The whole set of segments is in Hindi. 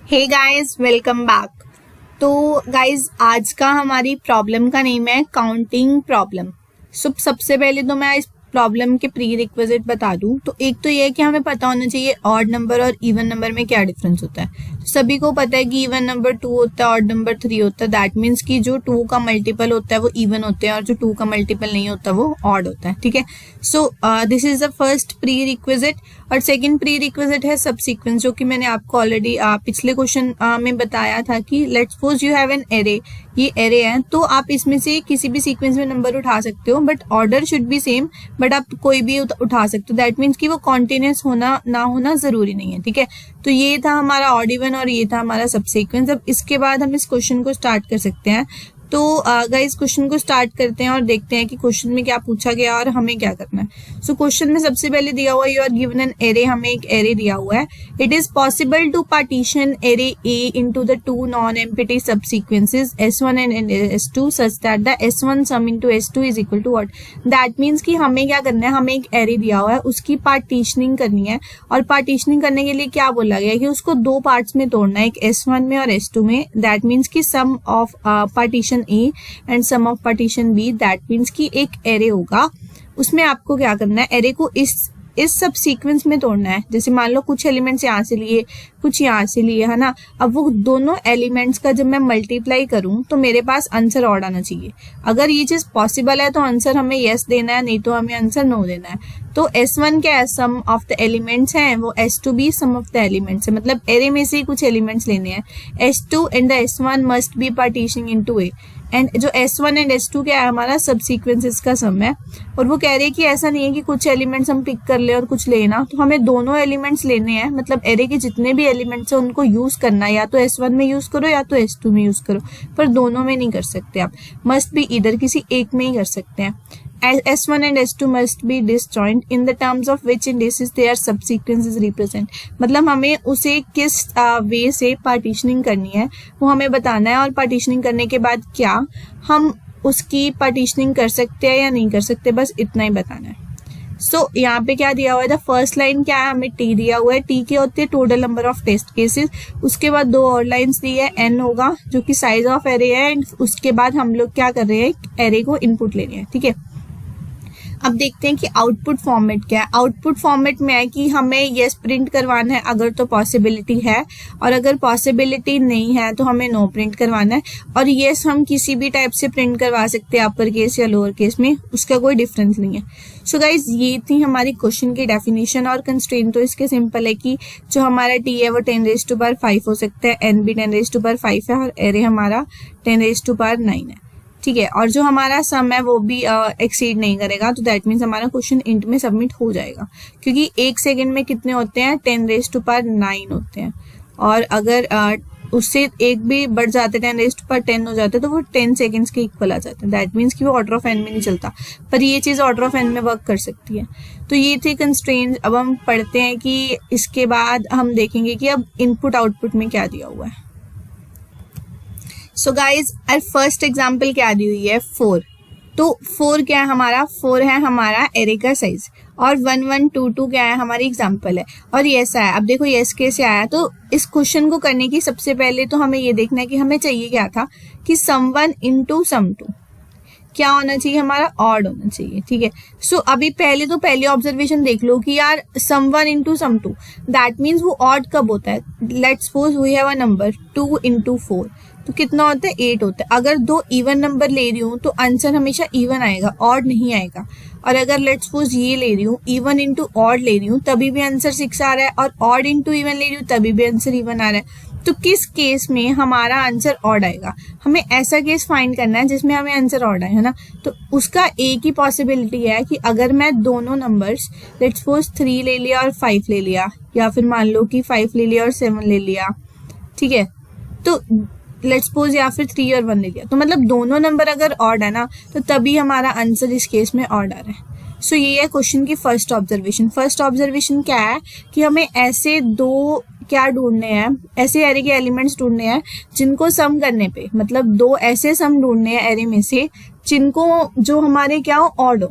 हे गाइस, वेलकम बैक। तो गाइस, आज का हमारी प्रॉब्लम का नेम है काउंटिंग प्रॉब्लम। सबसे पहले तो मैं इस प्रॉब्लम के प्री रिक्विजिट बता दूं। तो एक तो ये है कि हमें पता होना चाहिए ऑड नंबर और इवन नंबर में क्या डिफरेंस होता है। तो सभी को पता है कि इवन नंबर 2 होता है, ऑड नंबर 3 होता है। दैट मीन्स कि जो 2 का मल्टीपल होता है वो इवन होते हैं और जो 2 का मल्टीपल नहीं होता वो ऑड होता है। ठीक है, so this is the first pre requisite. और सेकंड प्री रिक्विजिट है सबसीक्वेंस, जो कि मैंने आपको ऑलरेडी पिछले क्वेश्चन में बताया था कि let's suppose you have an array. ये एरे है तो आप इसमें से किसी भी सीक्वेंस में नंबर उठा सकते हो, but order should be same. But आप कोई भी उठा सकते हो। दैट मीन्स कि वो कॉन्टिन्यूस होना ना होना जरूरी नहीं है। ठीक है, तो ये था हमारा ऑड इवन और ये था हमारा सबसीक्वेंस। अब इसके बाद हम इस क्वेश्चन को स्टार्ट कर सकते हैं। तो गाइस, क्वेश्चन को स्टार्ट करते हैं और देखते हैं कि क्वेश्चन में क्या पूछा गया और हमें क्या करना है। सो क्वेश्चन में सबसे पहले दिया हुआ you are given an array. हमें एक एरे दिया हुआ है। It is possible to partition array A into the two non empty subsequences S1 and S2 such that the S1 sum into S2 is equal to what. That means कि हमें क्या करना है, हमें एक एरे दिया हुआ है, उसकी पार्टीशनिंग करनी है। और पार्टीशनिंग करने के लिए क्या बोला गया है कि उसको दो पार्ट्स में तोड़ना है, एक S1 में और S2 में। दैट मीन्स कि sum of partition A and sum of partition B. That means कि एक एरे होगा, उसमें आपको क्या करना है, एरे को इस सब सीक्वेंस में तोड़ना है। जैसे मान लो कुछ एलिमेंट्स यहाँ से लिए, कुछ यहाँ से लिए, है ना। अब वो दोनों एलिमेंट्स का जब मैं मल्टीप्लाई करूं तो मेरे पास आंसर ऑड आना चाहिए। अगर ये चीज पॉसिबल है तो आंसर हमें यस देना है, नहीं तो हमें आंसर नो देना है। तो S1 क्या है, सम ऑफ द एलिमेंट्स हैं, वो S2 भी सम ऑफ द एलिमेंट्स है, मतलब एरे में से ही कुछ एलिमेंट्स लेने हैं। S2 and the S1 must be partition into A. And जो S1 एंड S2 क्या है, हमारा सब सीक्वेंसेस का सम है। और वो कह रहे हैं कि ऐसा नहीं है कि कुछ एलिमेंट्स हम पिक कर ले और कुछ लेना, तो हमें दोनों एलिमेंट्स लेने हैं। मतलब एरे के जितने भी एलिमेंट्स हैं उनको यूज करना है, या तो S1 में यूज करो या तो S2 में यूज करो, पर दोनों में नहीं कर सकते आप। मस्ट बी इधर, किसी एक में ही कर सकते हैं। S1 and S2 must be disjoint in the terms of which indices their subsequences represent। मतलब हमें उसे किस वे से पार्टीशनिंग करनी है वो हमें बताना है। और पार्टीशनिंग करने के बाद क्या हम उसकी पार्टीशनिंग कर सकते हैं या नहीं कर सकते, बस इतना ही बताना है। सो यहाँ पे क्या दिया हुआ है, द फर्स्ट लाइन क्या है, हमें T दिया हुआ है। T के होते हैं total number of test cases. उसके बाद दो और लाइंस दी है, N होगा जो कि साइज ऑफ एरे है। एंड उसके बाद हम लोग क्या कर रहे हैं, एरे को इनपुट ले रहे हैं। ठीक है, अब देखते हैं कि आउटपुट फॉर्मेट क्या है। आउटपुट फॉर्मेट में है कि हमें यस प्रिंट करवाना है अगर तो पॉसिबिलिटी है, और अगर पॉसिबिलिटी नहीं है तो हमें नो प्रिंट करवाना है। और यस हम किसी भी टाइप से प्रिंट करवा सकते हैं, अपर केस या लोअर केस में, उसका कोई डिफरेंस नहीं है। सो गाइज, ये थी हमारी क्वेश्चन की डेफिनेशन। और कंस्ट्रेंट तो इसके सिंपल है कि जो हमारा टी है वो 10⁵ हो सकता है, एन भी 10⁵ है, और एरे हमारा 10⁵9 है। ठीक है, और जो हमारा सम है वो भी एक्सीड नहीं करेगा। तो दैट मीन्स हमारा क्वेश्चन इंट में सबमिट हो जाएगा, क्योंकि एक सेकंड में कितने होते हैं, 10⁻9 होते हैं। और अगर उससे एक भी बढ़ जाते 10⁻10 हो जाते तो वो 10 सेकेंड्स के इक्वल आ जाते हैं। दैट मीन्स कि वो ऑर्डर ऑफ एन में नहीं चलता, पर ये चीज ऑर्डर ऑफ एन में वर्क कर सकती है। तो ये थे कंस्ट्रेंट्स। अब हम पढ़ते हैं कि इसके बाद हम देखेंगे कि अब इनपुट आउटपुट में क्या दिया हुआ है। सो गाइज, फर्स्ट एग्जाम्पल क्या दी हुई है, 4। तो 4 क्या है हमारा, 4 है हमारा एरे का साइज। और 1 1 2 2 क्या है, हमारी एग्जाम्पल है। और यस आया। अब देखो यस कैसे आया। तो इस क्वेश्चन को करने की सबसे पहले तो हमें ये देखना है कि हमें चाहिए क्या था, कि sum1 into sum2 क्या होना चाहिए, हमारा ऑड होना चाहिए। ठीक है, सो अभी पहले तो पहली ऑब्जर्वेशन देख लो कि यार sum1 into sum2, that means वो ऑड कब होता है। Let's suppose we have a number 2 into 4, तो कितना होता है, 8 होता है। अगर दो इवन नंबर ले रही हूँ तो आंसर हमेशा इवन आएगा, ऑड नहीं आएगा। और अगर लेट्स सपोज ये ले रही हूँ, इवन इंटू ऑड ले रही हूँ, तभी भी आंसर 6 आ रहा है। और ऑड इंटू इवन ले रही हूँ तभी भी आंसर इवन आ रहा है। तो किस केस में हमारा आंसर ऑड आएगा, हमें ऐसा केस फाइंड करना है जिसमें हमें आंसर ऑड आए, है ना। तो उसका एक ही पॉसिबिलिटी है कि अगर मैं दोनों नंबर्स लेट्स सपोज 3 ले लिया और 5 ले लिया, या फिर मान लो कि 5 ले लिया और 7 ले लिया, ठीक है, तो लेट्स सपोज, या फिर 3 और 1 ले लिया, तो मतलब दोनों नंबर अगर ऑड है ना, तो तभी हमारा आंसर इस केस में ऑड आ रहा है। सो ये है क्वेश्चन की फर्स्ट ऑब्जर्वेशन। फर्स्ट ऑब्जर्वेशन क्या है कि हमें ऐसे दो क्या ढूंढने हैं, ऐसे एरे के एलिमेंट्स ढूंढने हैं जिनको सम करने पे, मतलब दो ऐसे सम ढूंढने हैं एरे में से जिनको जो हमारे क्या हो, ऑड हो।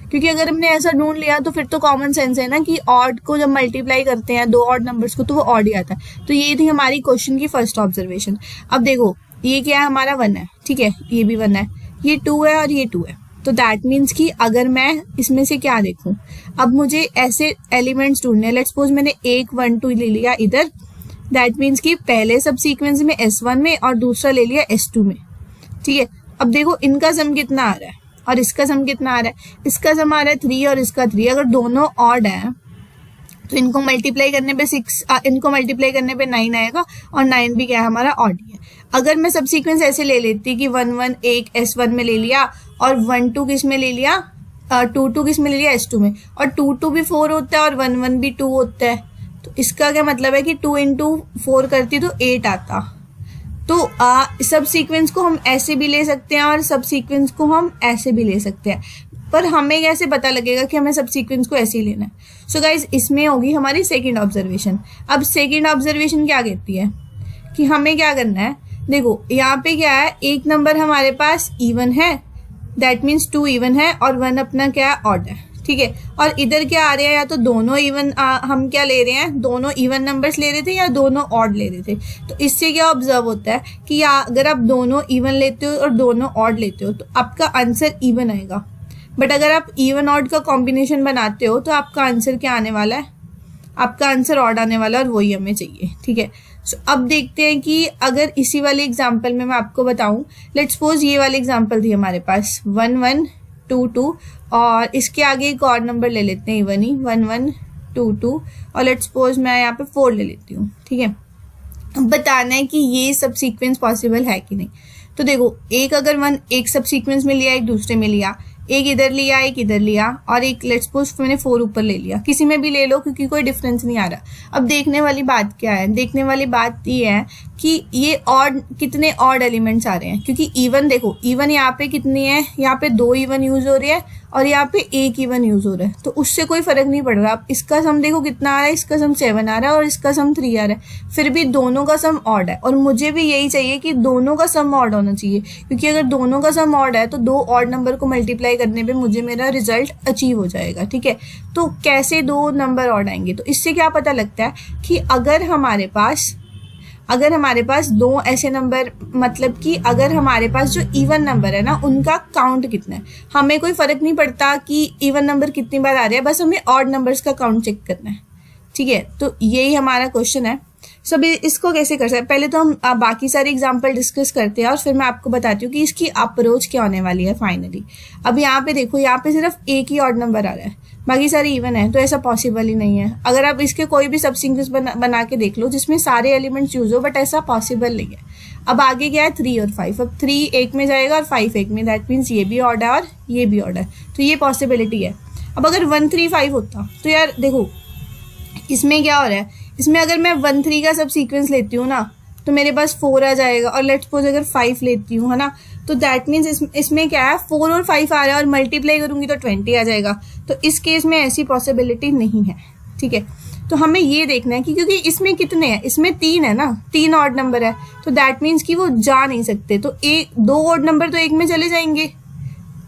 क्योंकि अगर हमने ऐसा ढूंढ लिया तो फिर तो कॉमन सेंस है ना कि ऑड को जब मल्टीप्लाई करते हैं दो ऑड नंबर्स को तो वो ऑड ही आता है। तो ये थी हमारी क्वेश्चन की फर्स्ट ऑब्जर्वेशन। अब देखो ये क्या है, हमारा 1 है, ठीक है, ये भी 1 है, ये 2 है और ये 2 है। तो दैट मीन्स कि अगर मैं इसमें से क्या देखूं, अब मुझे ऐसे एलिमेंट्स ढूंढने, लेट्स सपोज मैंने 1 1 2 ले लिया इधर, दैट मीन्स कि पहले सब सीक्वेंस में S1 में और दूसरा ले लिया S2 में, ठीक है। अब देखो इनका सम कितना आ रहा है और इसका सम कितना आ रहा है, इसका सम आ रहा है 3 और इसका 3। अगर दोनों ऑड है तो इनको मल्टीप्लाई करने पे 6, इनको मल्टीप्लाई करने पे 9 आएगा और 9 भी क्या है, हमारा ऑड ही है। अगर मैं सब सीक्वेंस ऐसे ले लेती कि 1 1 1 S1 में ले लिया और 1 2 किस में ले लिया, 2 2 किस में ले लिया, S2 में, और 2 2 भी 4 होता है और 1 1 भी 2 होता है। तो इसका क्या मतलब है कि 2 इंटू 4 करती तो 8 आता। तो सब सीक्वेंस को हम ऐसे भी ले सकते हैं और सब सीक्वेंस को हम ऐसे भी ले सकते हैं, पर हमें कैसे पता लगेगा कि हमें सब सीक्वेंस को ऐसे ही लेना है। सो गाइज इसमें होगी हमारी सेकंड ऑब्जर्वेशन। अब सेकंड ऑब्जर्वेशन क्या कहती है कि हमें क्या करना है, देखो यहाँ पे क्या है, एक नंबर हमारे पास इवन है, दैट मीन्स 2 इवन है और 1 अपना क्या है, ऑड है, ठीक है। और इधर क्या आ रहा है, या तो दोनों इवन, हम क्या ले रहे हैं, दोनों इवन नंबर्स ले रहे थे या दोनों ऑड ले रहे थे। तो इससे क्या ऑब्जर्व होता है कि अगर आप दोनों इवन लेते हो और दोनों ऑड लेते हो तो आपका आंसर इवन आएगा। बट अगर आप इवन ऑड का कॉम्बिनेशन बनाते हो तो आपका आंसर क्या आने वाला है, आपका आंसर ऑड आने वाला है, और वही हमें चाहिए, ठीक है। सो अब देखते हैं कि अगर इसी वाले एग्जाम्पल में मैं आपको बताऊं, लेट्स सपोज ये वाली एग्जाम्पल थी हमारे पास 1 1 2 2, और इसके आगे एक और नंबर ले लेते हैं इवन ही, 1 1 2 2, और लेट्स सपोज मैं यहाँ पे 4 ले लेती हूँ, ठीक है। अब बताना है कि ये सब सीक्वेंस पॉसिबल है कि नहीं। तो देखो एक अगर 1 एक सब सीक्वेंस में लिया, एक दूसरे में लिया, एक इधर लिया एक इधर लिया, और एक लेट्स सपोज मैंने 4 ऊपर ले लिया, किसी में भी ले लो क्योंकि कोई डिफरेंस नहीं आ रहा। अब देखने वाली बात क्या है, देखने वाली बात ये है कि ये ऑड, कितने ऑड एलिमेंट्स आ रहे हैं, क्योंकि इवन देखो इवन यहाँ पे कितनी है, यहाँ पे 2 इवन यूज हो रही है और यहाँ पे 1 इवन यूज हो रहा है, तो उससे कोई फर्क नहीं पड़ रहा। अब इसका सम देखो कितना आ रहा है, इसका सम 7 आ रहा है और इसका सम 3 आ रहा है, फिर भी दोनों का सम ऑड है, और मुझे भी यही चाहिए कि दोनों का सम ऑड होना चाहिए, क्योंकि अगर दोनों का सम ऑड है तो 2 ऑड नंबर को मल्टीप्लाई करने पे मुझे मेरा रिजल्ट अचीव हो जाएगा, ठीक है। तो कैसे 2 नंबर ऑड आएंगे, तो इससे क्या पता लगता है कि अगर हमारे पास 2 ऐसे नंबर, मतलब कि अगर हमारे पास जो इवन नंबर है ना उनका काउंट कितना है, हमें कोई फर्क नहीं पड़ता कि इवन नंबर कितनी बार आ रहे हैं, बस हमें ऑड नंबर्स का काउंट चेक करना है, ठीक है। तो यही हमारा क्वेश्चन है। सो इसको कैसे कर सकते हैं, पहले तो हम बाकी सारे एग्जाम्पल डिस्कस करते हैं और फिर मैं आपको बताती हूँ कि इसकी अप्रोच क्या होने वाली है फाइनली। अब यहाँ पे देखो, यहाँ पे सिर्फ एक ही ऑड नंबर आ रहा है, बाकी सारे इवन है, तो ऐसा पॉसिबल ही नहीं है। अगर आप इसके कोई भी सब सीक्वेंस बना के देख लो जिसमें सारे एलिमेंट्स यूज हो, बट ऐसा पॉसिबल नहीं है। अब आगे क्या है, 3 और 5, अब 3 एक में जाएगा और 5 एक में, दैट मीन्स ये भी ऑड है और ये भी ऑड है, तो ये पॉसिबिलिटी है। अब अगर 1 3 5 होता तो यार देखो इसमें क्या हो रहा है, इसमें अगर मैं 1 3 का सब सीक्वेंस लेती हूँ ना तो मेरे पास 4 आ जाएगा, और लेट्स सपोज अगर 5 लेती हूँ, है ना, तो दैट मीन्स इसमें क्या है, 4 और 5 आ रहा है और मल्टीप्लाई करूंगी तो 20 आ जाएगा। तो इस केस में ऐसी पॉसिबिलिटी नहीं है, ठीक है। तो हमें ये देखना है कि क्योंकि इसमें कितने हैं, इसमें 3 है ना, 3 ऑड नंबर है, तो दैट मीन्स कि वो जा नहीं सकते, तो 2 ऑड नंबर तो एक में चले जाएंगे,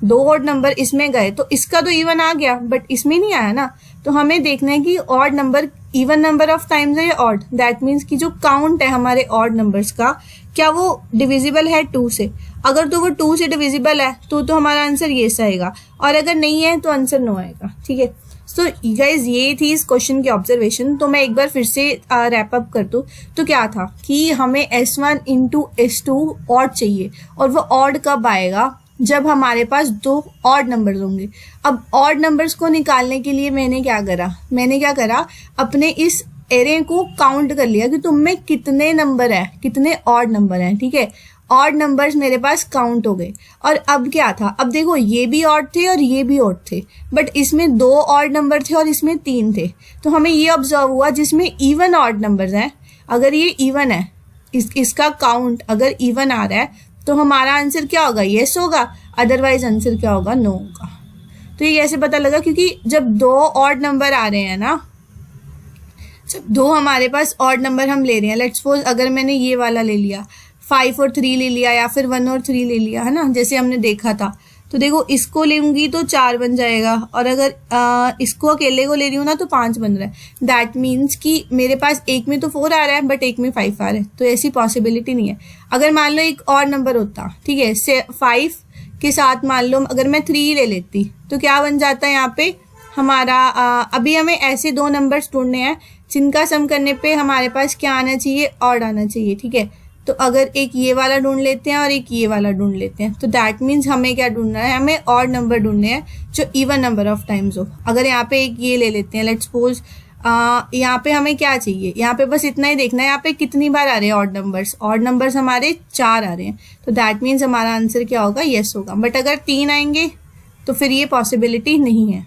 2 ऑड नंबर इसमें गए तो इसका तो इवन आ गया, बट इसमें नहीं आया ना। तो हमें देखना है कि odd number even number of times है या ऑड, दैट मीन्स कि जो काउंट है हमारे ऑड नंबर्स का, क्या वो डिविजिबल है 2 से। अगर तो वो 2 से डिविजिबल है तो हमारा आंसर ये आएगा, और अगर नहीं है तो आंसर नो आएगा, ठीक है। सो गाइज ये थी इस क्वेश्चन की ऑब्जर्वेशन। तो मैं एक बार फिर से रैप अप कर दूं तो क्या था कि हमें S1 इंटू S2 ऑड चाहिए, और वो ऑड कब आएगा, जब हमारे पास 2 ऑड नंबर्स होंगे। अब ऑड नंबर्स को निकालने के लिए मैंने क्या करा, अपने इस एरे को काउंट कर लिया कि तुम में कितने नंबर है, कितने ऑड नंबर हैं, ठीक है। ऑड नंबर्स मेरे पास काउंट हो गए, और अब क्या था, अब देखो ये भी ऑड थे और ये भी ऑड थे, बट इसमें 2 ऑड नंबर थे और इसमें 3 थे। तो हमें ये ऑब्जर्व हुआ जिसमें इवन ऑड नंबर्स हैं, अगर ये इवन है, इसका काउंट अगर इवन आ रहा है तो हमारा आंसर क्या होगा, यस होगा, अदरवाइज आंसर क्या होगा, नो होगा। तो ये कैसे पता लगा, क्योंकि जब 2 ऑड नंबर आ रहे हैं ना, जब 2 हमारे पास ऑड नंबर हम ले रहे हैं, लेट्स सपोज अगर मैंने ये वाला ले लिया, 5 और 3 ले लिया, या फिर 1 और 3 ले लिया, है ना, जैसे हमने देखा था, तो देखो इसको लूंगी तो 4 बन जाएगा, और अगर इसको अकेले को ले रही हूँ ना तो 5 बन रहा है। दैट मीन्स कि मेरे पास एक में तो 4 आ रहा है बट एक में 5 आ रहा है, तो ऐसी पॉसिबिलिटी नहीं है। अगर मान लो एक और नंबर होता, ठीक है, 5 के साथ मान लो अगर मैं 3 ले लेती तो क्या बन जाता है यहाँ पे हमारा। अभी हमें ऐसे 2 नंबर्स ढूंढने हैं जिनका सम करने पे हमारे पास क्या आना चाहिए, ऑड आना चाहिए, ठीक है। तो अगर एक ये वाला ढूंढ लेते हैं और एक ये वाला ढूंढ लेते हैं, तो दैट मीन्स हमें क्या ढूंढना है, हमें ऑड नंबर ढूंढने हैं जो इवन नंबर ऑफ टाइम्स हो। अगर यहाँ पे एक ये ले लेते हैं, लेट्स सपोज यहाँ पे हमें क्या चाहिए, यहाँ पे बस इतना ही देखना है यहाँ पे कितनी बार आ रहे हैं ऑड नंबर्स हमारे 4 आ रहे हैं, तो दैट मीन्स हमारा आंसर क्या होगा, यस होगा। बट अगर 3 आएंगे तो फिर ये पॉसिबिलिटी नहीं है।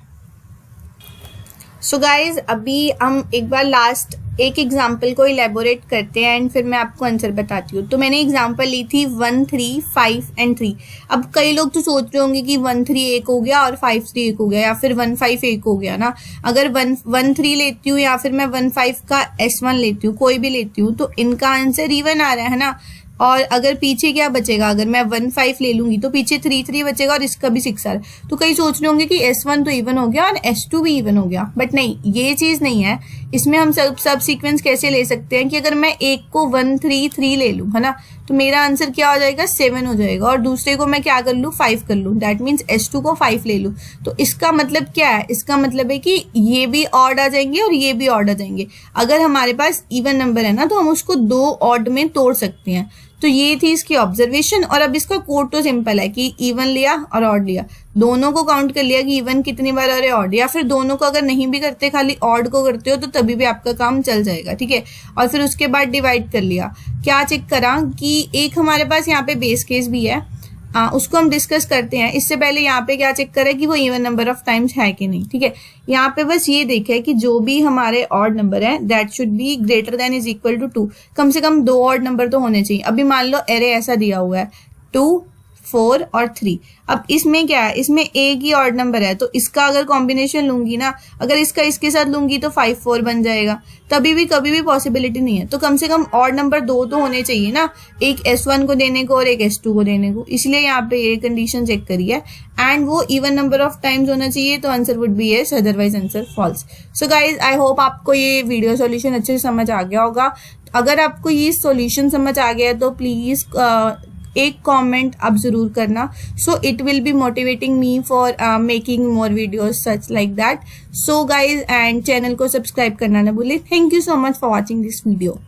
सो गाइज अभी हम एक बार लास्ट एक एग्जाम्पल को इलेबोरेट करते हैं एंड फिर मैं आपको आंसर बताती हूँ। तो मैंने एग्जाम्पल ली थी 1 3 5 एंड 3। अब कई लोग तो सोच रहे होंगे कि 1 3 एक हो गया और 5 3 एक हो गया, या फिर 1 5 एक हो गया ना। अगर 1 3 लेती हूँ या फिर मैं 1 5 का S1 लेती हूँ, कोई भी लेती हूँ, तो इनका आंसर इवन आ रहा है ना। और अगर पीछे क्या बचेगा, अगर मैं 1 5 ले लूंगी तो पीछे 3 3 बचेगा और इसका भी 6 आ रहा है। तो कई सोच रहे होंगे कि S1 तो इवन हो गया और S2 भी इवन हो गया, बट नहीं, ये चीज नहीं है। इसमें हम सब सीक्वेंस कैसे ले सकते हैं कि अगर मैं एक को 1 3 3 ले लूं, है ना, तो मेरा आंसर क्या हो जाएगा, 7 हो जाएगा, और दूसरे को मैं क्या कर लूं, 5 कर लूं। दैट मीन्स S2 को 5 ले लूं। तो इसका मतलब क्या है, इसका मतलब है कि ये भी ऑड आ जाएंगे और ये भी ऑड आ जाएंगे। अगर हमारे पास इवन नंबर है ना तो हम उसको 2 ऑड में तोड़ सकते हैं। तो ये थी इसकी ऑब्जर्वेशन। और अब इसका कोड तो सिंपल है कि इवन लिया और ऑड लिया, दोनों को काउंट कर लिया कि इवन कितनी बार आ रहे ऑड, या फिर दोनों को अगर नहीं भी करते खाली ऑड को करते हो तो तभी भी आपका काम चल जाएगा, ठीक है। और फिर उसके बाद डिवाइड कर लिया। क्या चेक करा कि एक हमारे पास यहाँ पे बेस केस भी है, उसको हम डिस्कस करते हैं। इससे पहले यहाँ पे क्या चेक करें कि वो इवन नंबर ऑफ टाइम्स है कि नहीं, ठीक है। यहाँ पे बस ये देखे कि जो भी हमारे ऑड नंबर है that should be greater than is equal to 2। कम से कम 2 ऑड नंबर तो होने चाहिए। अभी मान लो एरे ऐसा दिया हुआ है 2 4 और 3। अब इसमें क्या है, इसमें एक ही ऑड नंबर है, तो इसका अगर कॉम्बिनेशन लूंगी ना, अगर इसका इसके साथ लूंगी तो 5 4 बन जाएगा। तभी भी कभी भी पॉसिबिलिटी नहीं है। तो कम से कम ऑड नंबर 2 तो होने चाहिए ना, एक S1 को देने को और एक S2 को देने को। इसलिए यहाँ पे ये कंडीशन चेक करी है एंड वो इवन नंबर ऑफ टाइम्स होना चाहिए, तो answer would be yes, otherwise answer false. So guys I hope आपको ये वीडियो सॉल्यूशन अच्छे से समझ आ गया होगा। अगर आपको ये सॉल्यूशन समझ आ गया है तो प्लीज एक कमेंट आप जरूर करना, so it will be motivating me for making more videos such like that. So guys and channel को सब्सक्राइब करना ना भूले। Thank you so much for watching this video.